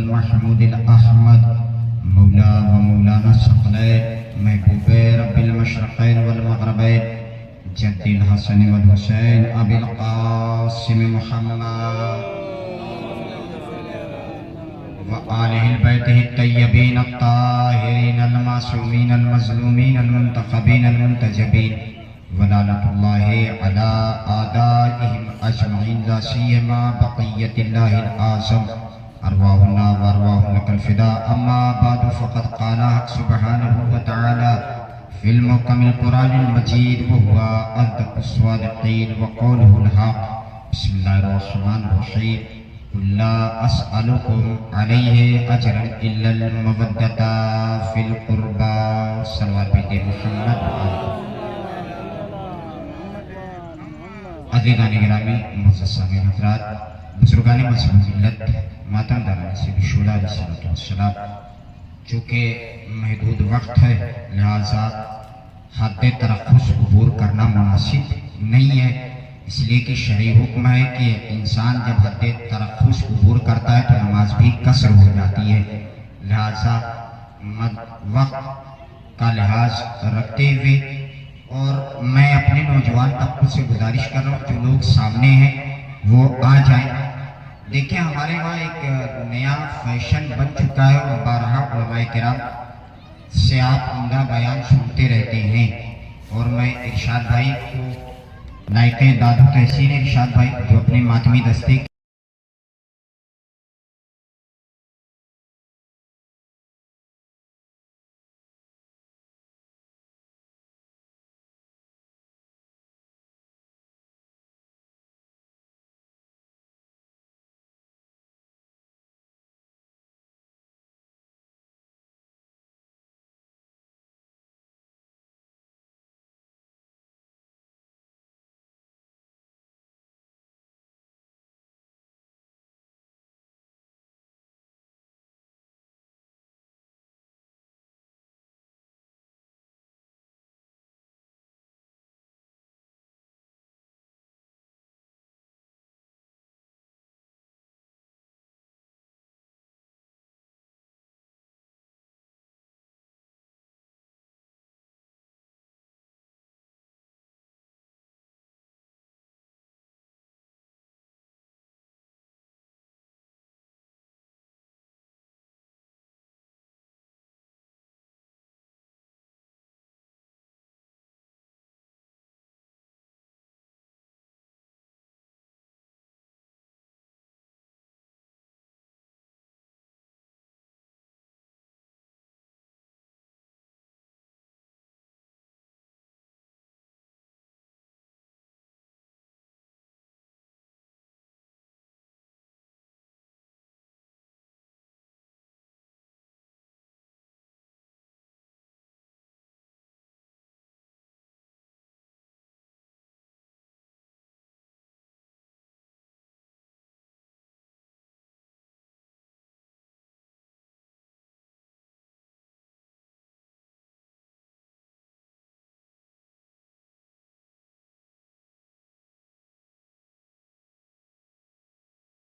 والمحمود الأحمد مولا ومولانا الثقلين محبوب رب المشرقين والمغربين جد الحسن والحسين أبي القاسم محمد وآله البيته الطيبين الطاهرين المعصومين المظلومين المنتخبين المنتجبين ولعنة الله على أعدائهم أجمعين لا سيما بقية الله الأعظم أرواحنا وأرواح لك الفداء. أما بعد فقد قال سبحانه وتعالى في المحكم القرآن المجيد وهو أصدق الصادقين وقوله الحق. بسم الله الرحمن الرحيم. قل لا أسألكم عليه أجرا إلا المودة في القربى. صلوات بيت محمد. عزیزان گرامی، معزز سامعین حضرات، بزرگان مذہب ملت، ماتم داران سے بشولہ علیہ السلام، چونکہ محدود وقت ہے لہذا حد ترخص عبور کرنا مناسب نہیں ہے، اس لیے کہ شرعی حکم ہے کہ انسان جب حد ترخص عبور کرتا ہے تو نماز بھی قصر ہو جاتی ہے، لہذا وقت کا لحاظ رکھتے ہوئے اور میں اپنے نوجوان طبقوں سے گزارش کر رہا ہوں جو لوگ سامنے ہیں وہ آ جائیں. دیکھیں ہمارے وہاں ایک نیا فیشن بن چکا ہے اور بارہا علماء کرام سے آپ عمدہ بیان سنتے رہتے ہیں، اور میں ارشاد بھائی کو لائق دادو تحسین ارشاد بھائی جو اپنے ماتمی دستے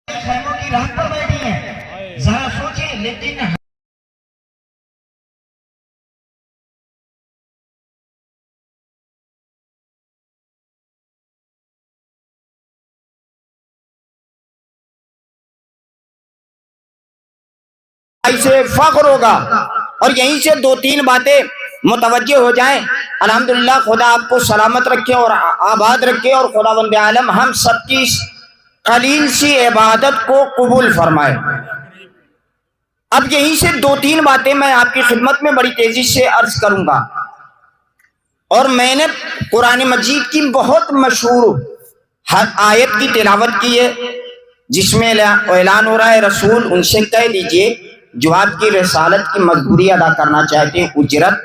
خیموں کی رات پر بیٹھی ہیں. ذرا سوچیں لیکن سے فخر ہوگا اور یہیں سے دو تین باتیں متوجہ ہو جائیں. الحمدللہ خدا آپ کو سلامت رکھے اور آباد رکھے اور خداوند عالم ہم سب کی قلیل سی عبادت کو قبول فرمائے. اب یہیں سے دو تین باتیں میں آپ کی خدمت میں بڑی تیزی سے عرض کروں گا. اور میں نے قرآن مجید کی بہت مشہور آیت کی تلاوت کی ہے جس میں اعلان ہو رہا ہے رسول ان سے کہہ دیجئے جو آپ کی رسالت کی مجبوری ادا کرنا چاہتے ہیں اجرت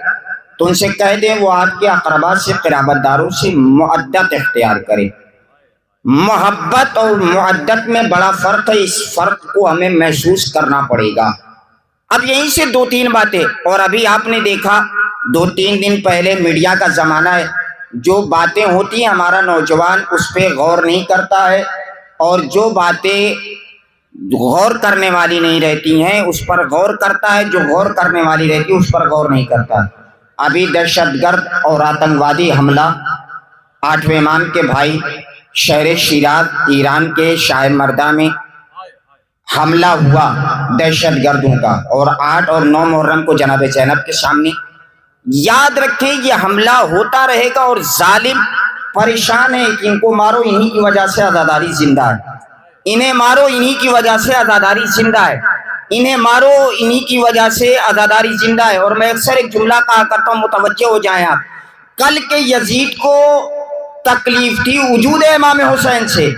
تو ان سے کہہ دیں وہ آپ کے اقربا سے قرابت داروں سے معدت اختیار کریں. محبت اور معدت میں بڑا فرق ہے، اس فرق کو ہمیں محسوس کرنا پڑے گا. اب یہیں سے دو تین باتیں. اور ابھی آپ نے دیکھا دو تین دن پہلے میڈیا کا زمانہ ہے، جو باتیں ہوتی ہیں ہمارا نوجوان اس پہ غور نہیں کرتا ہے، اور جو باتیں غور کرنے والی نہیں رہتی ہیں، اس پر غور کرتا ہے، جو غور کرنے والی رہتی ہے اس پر غور نہیں کرتا۔ ابھی دہشت گرد اور آتنکوادی حملہ 8ویں امام کے بھائی شہر شیراز ایران کے شاہ مردہ میں حملہ ہوا دہشت گردوں کا، اور 8 اور 9 محرم کو جناب زینب کے سامنے۔ یاد رکھیں یہ حملہ ہوتا رہے گا اور ظالم پریشان ہے کہ ان کو مارو، انہی کی وجہ سے عزاداری زندہ ہے، انہیں مارو انہی کی وجہ سے عزاداری زندہ ہے، انہیں مارو انہی کی وجہ سے عزاداری زندہ ہے۔ اور میں اکثر ایک جملہ کہا کرتا ہوں، متوجہ ہو جائیں آپ، کل کے یزید کو تکلیف تھی وجود امام حسین سے،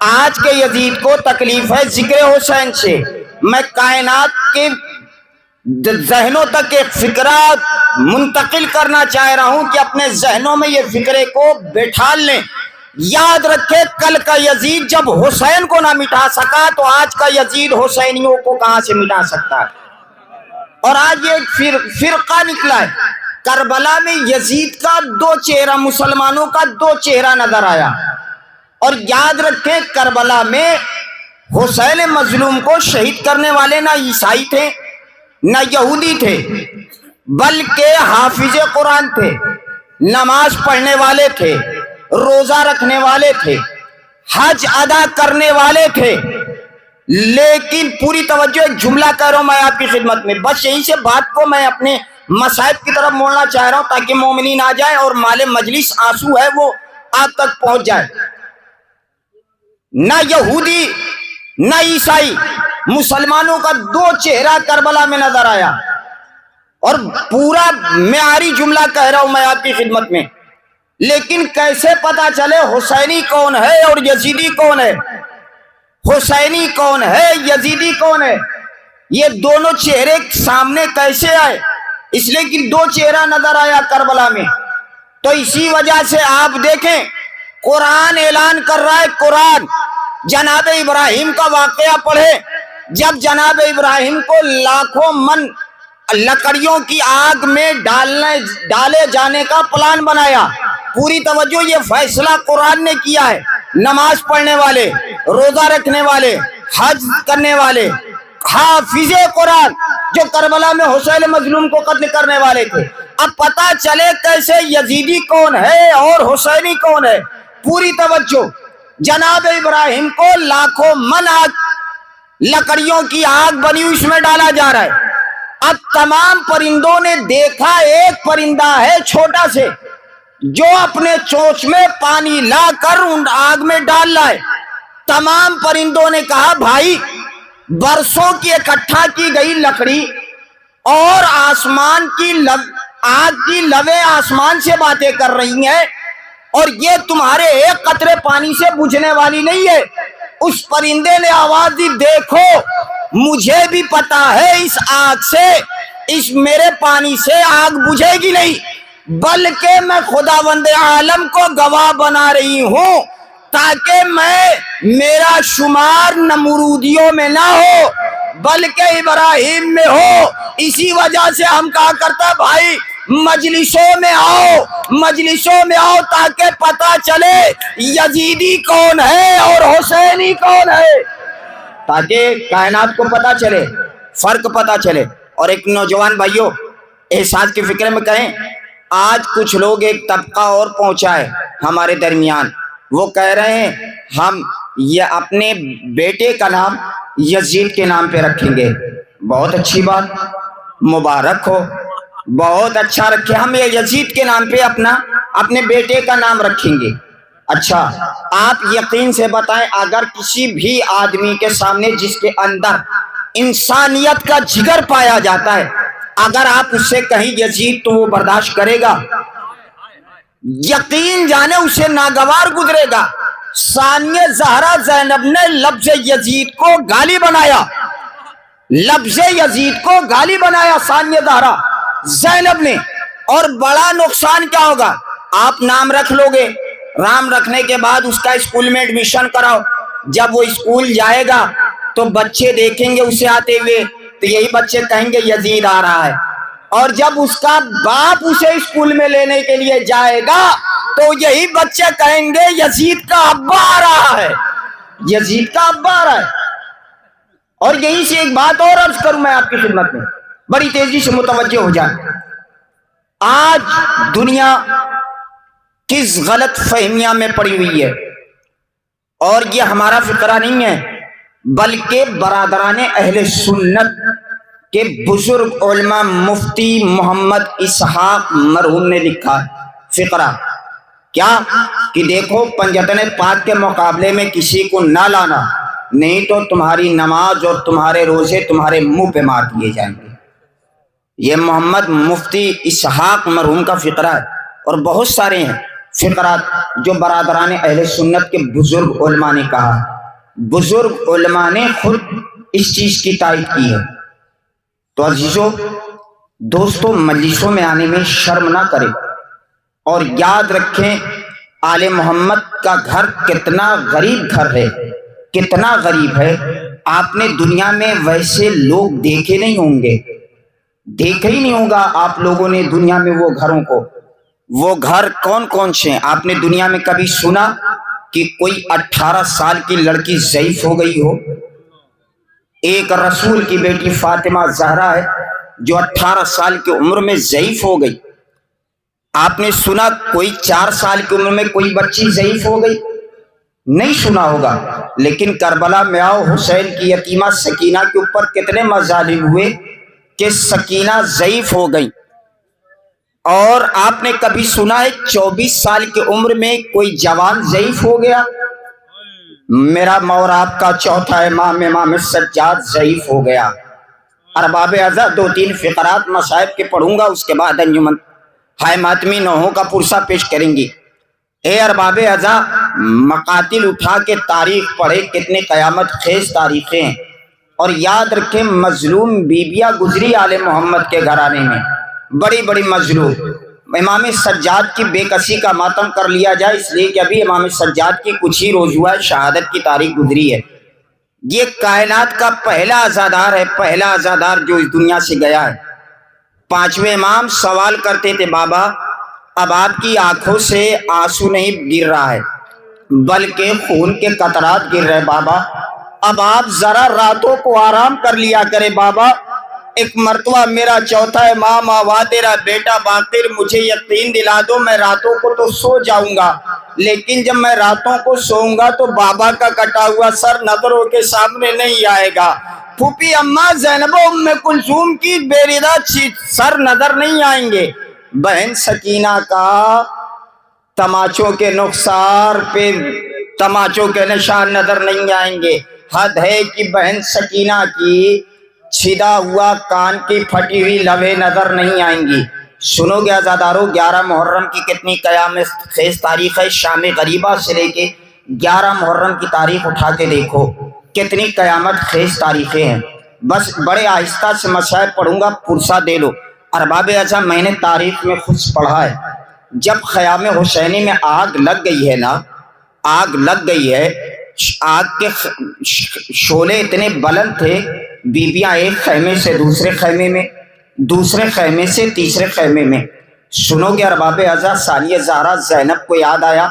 آج کے یزید کو تکلیف ہے ذکر حسین سے۔ میں کائنات کے ذہنوں تک ایک فکرہ منتقل کرنا چاہ رہا ہوں کہ اپنے ذہنوں میں یہ فکرے کو بٹھا لیں۔ یاد رکھے کل کا یزید جب حسین کو نہ مٹا سکا تو آج کا یزید حسینیوں کو کہاں سے مٹا سکتا ہے؟ اور آج یہ فرقہ نکلا ہے۔ کربلا میں یزید کا 2 چہرہ، مسلمانوں کا 2 چہرہ نظر آیا۔ اور یاد رکھیں کربلا میں حسین مظلوم کو شہید کرنے والے نہ عیسائی تھے نہ یہودی تھے، بلکہ حافظ قرآن تھے، نماز پڑھنے والے تھے، روزہ رکھنے والے تھے، حج ادا کرنے والے تھے۔ لیکن پوری توجہ، ایک جملہ کہہ رہا ہوں میں آپ کی خدمت میں، بس یہیں سے بات کو میں اپنے مصائب کی طرف موڑنا چاہ رہا ہوں تاکہ مومنین آ جائیں اور مال مجلس آنسو ہے وہ آپ تک پہنچ جائے۔ نہ یہودی نہ عیسائی، مسلمانوں کا 2 چہرہ کربلا میں نظر آیا۔ اور پورا معیاری جملہ کہہ رہا ہوں میں آپ کی خدمت میں، لیکن کیسے پتا چلے حسینی کون ہے اور یزیدی کون ہے؟ حسینی کون ہے، یزیدی کون ہے؟ یہ دونوں چہرے سامنے کیسے آئے؟ اس لیے کہ 2 چہرہ نظر آیا کربلا میں۔ تو اسی وجہ سے آپ دیکھیں قرآن اعلان کر رہا ہے، قرآن جناب ابراہیم کا واقعہ پڑھے، جب جناب ابراہیم کو لاکھوں من لکڑیوں کی آگ میں ڈالے جانے کا پلان بنایا۔ پوری توجہ، یہ فیصلہ قرآن نے کیا ہے۔ نماز پڑھنے والے، روزہ رکھنے والے، حج کرنے والے، حافظ قرآن جو کربلا میں حسین مظلوم کو قتل کرنے والے تھے۔ اب پتا چلے کیسے یزیدی کون ہے اور حسینی کون ہے۔ پوری توجہ، جناب ابراہیم کو لاکھوں من لکڑیوں کی آگ بنی ہوئی اس میں ڈالا جا رہا ہے۔ اب تمام پرندوں نے دیکھا ایک پرندہ ہے چھوٹا سے جو اپنے چونچ میں پانی لا کر ان آگ میں ڈال لائے۔ تمام پرندوں نے کہا بھائی برسوں کی اکٹھا کی گئی لکڑی اور آسمان کی آگ کی لویں آسمان سے باتیں کر رہی ہیں اور یہ تمہارے ایک قطرے پانی سے بجھنے والی نہیں ہے۔ اس پرندے نے آواز دی، دیکھو مجھے بھی پتا ہے اس آگ سے، اس میرے پانی سے آگ بجھے گی نہیں، بلکہ میں خداوند عالم کو گواہ بنا رہی ہوں تاکہ میرا شمار نمرودیوں میں نہ ہو بلکہ ابراہیم میں ہو۔ اسی وجہ سے ہم کہا کرتا بھائی مجلسوں میں آؤ تاکہ پتا چلے یزیدی کون ہے اور حسینی کون ہے، تاکہ کائنات کو پتا چلے، فرق پتا چلے۔ اور ایک نوجوان بھائیوں احساس کی فکر میں کہیں، آج کچھ لوگ ایک طبقہ اور پہنچا ہے ہمارے درمیان، وہ کہہ رہے ہیں ہم یہ اپنے بیٹے کا نام یزید کے نام پہ رکھیں گے۔ بہت اچھی بات، مبارک ہو، بہت اچھا رکھے، ہم یہ یزید کے نام پہ اپنے بیٹے کا نام رکھیں گے۔ اچھا آپ یقین سے بتائیں اگر کسی بھی آدمی کے سامنے جس کے اندر انسانیت کا جگر پایا جاتا ہے، اگر آپ اس سے کہیں یزید تو وہ برداشت کرے گا؟ یقین جانے اسے ناگوار گزرے گا۔ ثانیہ زہرا زینب نے لفظ یزید کو گالی بنایا، لفظ یزید کو گالی بنایا ثانیہ زہرا زینب نے۔ اور بڑا نقصان کیا ہوگا؟ آپ نام رکھ لو گے، نام رکھنے کے بعد اس کا اسکول میں ایڈمیشن کراؤ، جب وہ اسکول جائے گا تو بچے دیکھیں گے اسے آتے ہوئے تو یہی بچے کہیں گے یزید آ رہا ہے، اور جب اس کا باپ اسے اسکول میں لینے کے لیے جائے گا تو یہی بچے کہیں گے یزید کا ابا آ رہا ہے، یزید کا ابا آ رہا ہے۔ اور یہیں سے ایک بات اور عرض کروں میں آپ کی خدمت میں، بڑی تیزی سے متوجہ ہو جائیں۔ آج دنیا کس غلط فہمیاں میں پڑی ہوئی ہے، اور یہ ہمارا فقرہ نہیں ہے بلکہ برادران اہل سنت کے بزرگ علماء مفتی محمد اسحاق مرحوم نے لکھا ہے فقرہ، کیا کہ دیکھو پنجتن پاک کے مقابلے میں کسی کو نہ لانا، نہیں تو تمہاری نماز اور تمہارے روزے تمہارے منہ پہ مار دیے جائیں گے۔ یہ محمد مفتی اسحاق مرحوم کا فقرہ ہے، اور بہت سارے ہیں فقرات جو برادران اہل سنت کے بزرگ علماء نے کہا ہے، بزرگ علماء نے خود اس چیز کی تائید کی ہے۔ تو عزیزو دوستو، مجلسوں میں آنے میں شرم نہ کریں، اور یاد رکھیں آل محمد کا گھر کتنا غریب گھر ہے، کتنا غریب ہے۔ آپ نے دنیا میں ویسے لوگ دیکھے نہیں ہوں گے، دیکھا ہی نہیں ہوگا آپ لوگوں نے دنیا میں وہ گھروں کو۔ وہ گھر کون کون سے ہیں؟ آپ نے دنیا میں کبھی سنا کہ کوئی 18 سال کی لڑکی ضعیف ہو گئی ہو؟ ایک رسول کی بیٹی فاطمہ زہرا ہے جو 18 سال کی عمر میں ضعیف ہو گئی۔ آپ نے سنا کوئی 4 سال کی عمر میں کوئی بچی ضعیف ہو گئی؟ نہیں سنا ہوگا۔ لیکن کربلا میں آؤ، حسین کی یتیمہ سکینہ کے اوپر کتنے مظالم ہوئے کہ سکینہ ضعیف ہو گئی۔ اور آپ نے کبھی سنا ہے 24 سال کی عمر میں کوئی جوان ضعیف ہو گیا؟ میرا اور آپ کا چوتھا امام سجاد ضعیف ہو گیا۔ ارباب اعضاء 2-3 فقرات مصائب کے پڑھوں گا، اس کے بعد انجمن ہائے ماتمی نوحوں کا پرسہ پیش کریں گی۔ اے ارباب اعضاء، مقاتل اٹھا کے تاریخ پڑھے، کتنے قیامت خیز تاریخیں ہیں، اور یاد رکھیں مظلوم بیبیاں گزری آل محمد کے گھرانے میں، بڑی بڑی مظلوم۔ امام سجاد کی بے کسی کا ماتم کر لیا جائے، اس لیے کہ ابھی امام سجاد کی کچھ ہی روز ہوا ہے، شہادت کی تاریخ گزری ہے۔ یہ کائنات کا پہلا عزادار ہے، پہلا عزادار جو اس دنیا سے گیا ہے۔ 5ویں امام سوال کرتے تھے، بابا اب آپ کی آنکھوں سے آنسو نہیں گر رہا ہے بلکہ خون کے قطرات گر رہے، بابا اب آپ ذرا راتوں کو آرام کر لیا کرے بابا۔ ایک مرتبہ میرا چوتھا امام آوا تیرا بیٹا باقر مجھے یقین دلا دو، میں راتوں کو تو سو جاؤں گا، لیکن جب میں راتوں کو سوؤں گا تو بابا کا کٹا ہوا سر نظروں کے سامنے نہیں آئے گا، پھوپھی اماں زینب و ام کلثوم کی بیردہ سر نظر نہیں آئیں گے، بہن سکینہ کا تماچوں کے نقصار پہ تماچوں کے نشان نظر نہیں آئیں گے۔ حد ہے کہ بہن سکینہ کی چھدا ہوا کان کی پھٹی ہوئی لبیں نظر نہیں آئیں گی۔ سنو گے عزادارو، 11 محرم کی کتنی قیامت خیز تاریخ ہے، شام غریبہ سے لے کے 11 محرم کی تاریخ اٹھا کے دیکھو، کتنی قیامت خیز تاریخیں ہیں۔ بس بڑے آہستہ سے مسائل پڑھوں گا، پرسہ دے لو۔ ارباب اعضاء، میں نے تاریخ میں خود پڑھا ہے، جب خیام حسینی میں آگ لگ گئی ہے نا، آگ لگ گئی ہے، آگ کے شعلے اتنے بلند تھے، بیبیاں ایک خیمے سے دوسرے خیمے میں، دوسرے خیمے سے تیسرے خیمے میں۔ سنو گے ارباب اعضاء، ثانیہ زہرا زینب کو یاد آیا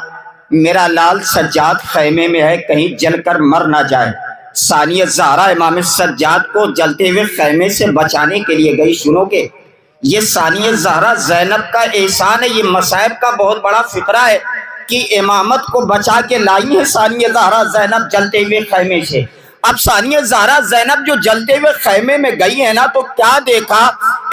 میرا لال سجاد خیمے میں ہے، کہیں جل کر مر نہ جائے۔ ثانیہ زہرا امام سجاد کو جلتے ہوئے خیمے سے بچانے کے لیے گئی۔ سنو گے یہ ثانیہ زہرا زینب کا احسان ہے، یہ مصائب کا بہت بڑا فقرہ ہے کہ امامت کو بچا کے لائی ہے ثانیہ زہرا زینب جلتے ہوئے خیمے سے۔ اب ثانیہ زہرا زینب جو جلتے ہوئے خیمے میں گئی ہے نا، تو کیا دیکھا،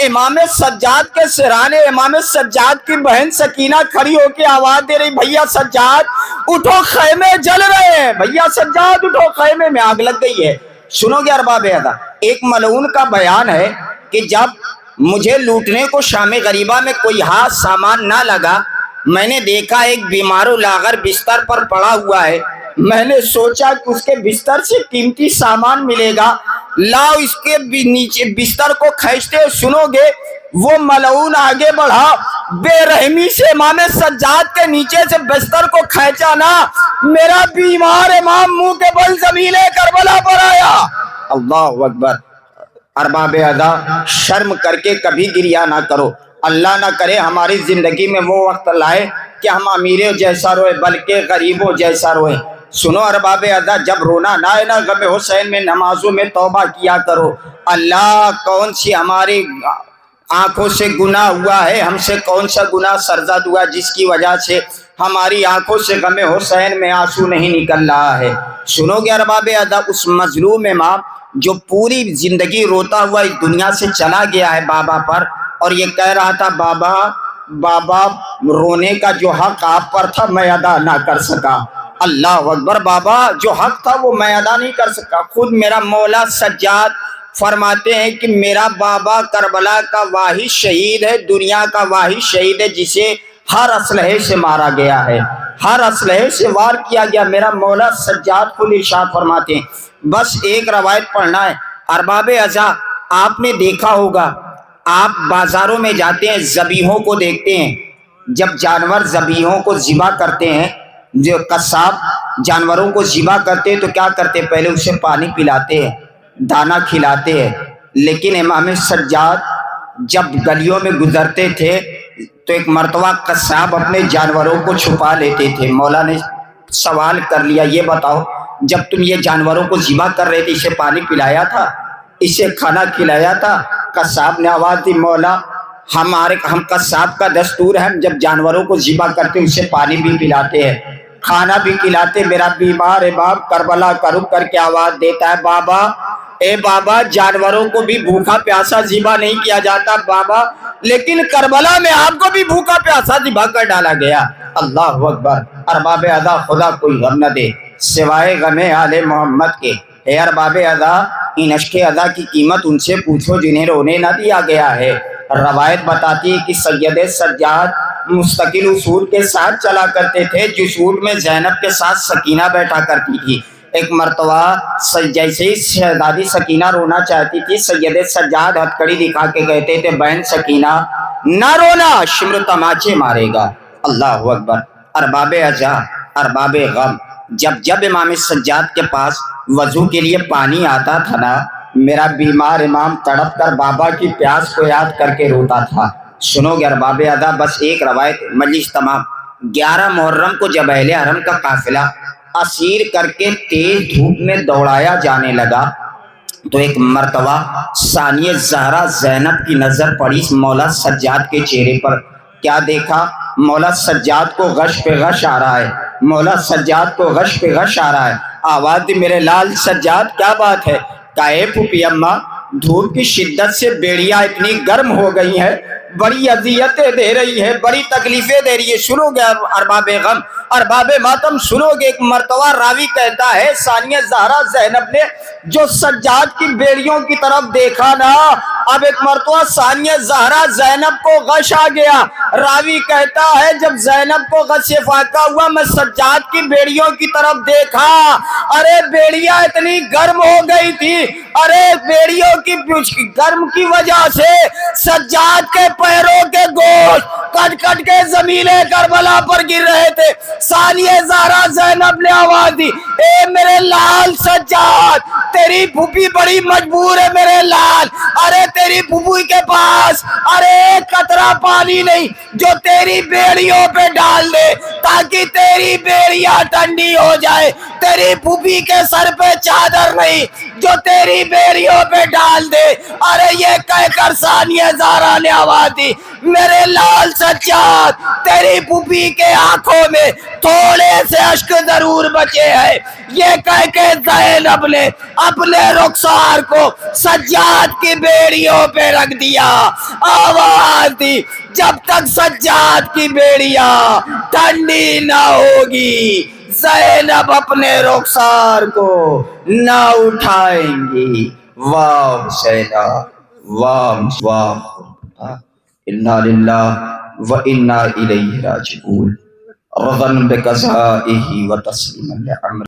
امام سجاد کے سرانے امام سجاد کی بہن سکینہ کھڑی ہو کے آواز دے رہی، بھیا سجاد اٹھو خیمے جل رہے ہیں، بھیا سجاد اٹھو خیمے میں آگ لگ گئی ہے۔ سنو گے ارباب اعضاء، ایک ملعون کا بیان ہے کہ جب مجھے لوٹنے کو شام غریبہ میں کوئی ہاتھ سامان نہ لگا، میں نے دیکھا ایک بیمار و لاغر بستر پر پڑا ہوا ہے، میں نے سوچا کہ اس کے بستر سے قیمتی سامان ملے گا، لاؤ اس کے نیچے بستر کو کھینچتے۔ سنو گے وہ ملعون آگے بڑھا، بے رحمی سے امام سجاد کے نیچے سے بستر کو کھینچا نا، میرا بیمار امام منہ کے بل زمین کربلا پر آیا۔ اللہ اکبر۔ ارباب اعضاء، شرم کر کے کبھی گریہ نہ کرو، اللہ نہ کرے ہماری زندگی میں وہ وقت لائے کہ ہم امیروں جیسا روئے بلکہ غریبوں جیسا روئے۔ سنو ارباب ادا، جب رونا نہ ہے نا غم حسین میں نمازوں میں توبہ کیا کرو۔ اللہ کون سی ہماری آنکھوں سے گناہ ہوا ہے، ہم سے کون سا گناہ سرزد ہوا جس کی وجہ سے ہماری آنکھوں سے غم حسین میں آنسو نہیں نکل رہا ہے۔ سنو گے ارباب ادا، اس مظلوم امام جو پوری زندگی روتا ہوا اس دنیا سے چلا گیا ہے بابا پر، اور یہ کہہ رہا تھا بابا رونے کا جو حق آپ پر تھا میں ادا نہ کر سکا۔ اللہ اکبر، بابا جو حق تھا وہ میں ادا نہیں کر سکا۔ خود میرا مولا سجاد فرماتے ہیں کہ میرا بابا کربلا کا واحد شہید ہے، دنیا کا واحد شہید ہے جسے ہر اسلحے سے مارا گیا ہے، ہر اسلحے سے وار کیا گیا۔ میرا مولا سجاد خود ارشاد فرماتے ہیں۔ بس ایک روایت پڑھنا ہے ارباب ازا، آپ نے دیکھا ہوگا، آپ بازاروں میں جاتے ہیں ذبیحوں کو دیکھتے ہیں، جب جانور ذبیحوں کو ذبح کرتے ہیں، جو قصاب جانوروں کو ذبح کرتے ہیں تو کیا کرتے ہیں؟ پہلے اسے پانی پلاتے ہیں، دانا کھلاتے ہیں۔ لیکن امام سجاد جب گلیوں میں گزرتے تھے تو ایک مرتبہ قصاب اپنے جانوروں کو چھپا لیتے تھے۔ مولا نے سوال کر لیا، یہ بتاؤ جب تم یہ جانوروں کو ذبح کر رہے تھے اسے پانی پلایا تھا، اسے کھانا کھلایا تھا؟ قصاب نے آواز دی، مولا ہم قصاب کا دستور ہے، ہم جب جانوروں کو ذبح کرتے اسے پانی بھی پلاتے ہیں، کھانا بھی کھلاتے۔ میرا بیمار امام کربلا کا رخ کر کے آواز دیتا ہے، بابا اے بابا جانوروں کو بھی بھوکا پیاسا ذبح نہیں کیا جاتا بابا، لیکن کربلا میں آپ کو بھی بھوکا پیاسا ذبح کر ڈالا گیا۔ اللہ اکبر، ارباب ادا خدا کوئی غم نہ دے سوائے غم آل محمد کے۔ اے ارباب ادا، ان اشک ادا کی قیمت ان سے پوچھو جنہیں رونے نہ دیا گیا ہے۔ روایت بتاتی ہے کہ سید سجاد مستقل اصول کے ساتھ چلا کرتے تھے، جس اونٹ میں زینب کے ساتھ سکینہ بیٹھا کرتی تھی۔ ایک مرتبہ جیسے ہی شہزادی سکینہ رونا چاہتی تھی، سید سجاد ہتھکڑی دکھا کے کہتے تھے، بہن سکینہ نہ رونا، شمر تماچے مارے گا۔ اللہ اکبر، ارباب ازا، ارباب غم، جب امام سجاد کے پاس وضو کے لیے پانی آتا تھا نا، میرا بیمار امام تڑپ کر بابا کی پیاس کو یاد کر کے روتا تھا۔ سنو گے ارباب ادا، بس ایک روایت، مجلس تمام۔ 11 محرم کو جب اہل حرم کا قافلہ اسیر کر کے تیز دھوپ میں دوڑایا جانے لگا تو ایک مرتبہ ثانیہ زہرا زینب کی نظر پڑی مولا سجاد کے چہرے پر۔ کیا دیکھا؟ مولا سجاد کو غش پہ غش آ رہا ہے، مولا سجاد کو غش پہ غش آ رہا ہے۔ آواز دی، میرے لال سجاد کیا بات ہے؟ کہے پھوپھی اماں دھوپ کی شدت سے بیڑیاں اتنی گرم ہو گئی ہیں، بڑی اذیتیں دے رہی ہے، بڑی تکلیفیں دے رہی ہے۔ سنو گے ارباب غم، ارباب ماتم، سنو گے۔ ایک مرتبہ راوی کہتا ہے ثانیہ زہرا زینب نے جو سجاد کی بیڑیوں کی طرف دیکھا نا، اب ایک مرتبہ ثانیہ زہرا زینب کو غش آ گیا۔ راوی کہتا ہے جب زینب کو غش فاقہ ہوا، میں سجاد کی بیڑیوں کی طرف دیکھا، ارے بیڑیاں اتنی گرم ہو گئی تھی، ارے بیڑیوں کی گرم کی وجہ سے سجاد کے پیروں کے گوشت کٹ کٹ کے زمین کربلا پر گر رہے تھے۔ ثانیہ زہرا زینب نے آواز دی، اے میرے لال سجاد، تیری پھوپھی بڑی مجبور ہے میرے لال، ارے تیری پھوپھی کے پاس ارے ایک قطرہ پانی نہیں جو تیری بیڑیوں پہ ڈال دے تاکہ تیری بیڑیاں ٹھنڈی ہو جائے، تیری پھوپھی کے سر پہ چادر نہیں جو تیری بیڑیوں پہ ڈال دے۔ ارے یہ کہہ کر ثانیہ زہرا نے آواز دی، میرے لال سجاد، تیری پھوپھی کے آنکھوں میں تھوڑے سے اشک ضرور بچے ہیں۔ یہ کہہ کے زینب نے اپنے رخسار کو سجاد کی بیڑیوں پہ رکھ دیا، آواز دی، جب تک سجاد کی بیڑیاں ٹھنڈی نہ ہوگی زینب اپنے رخسار کو نہ اٹھائیں گی۔ واہ حسینہ، واہ واہ، انا للہ و انا الیہ راجعون، رضا بقضائہ و تسلیما لامرہ۔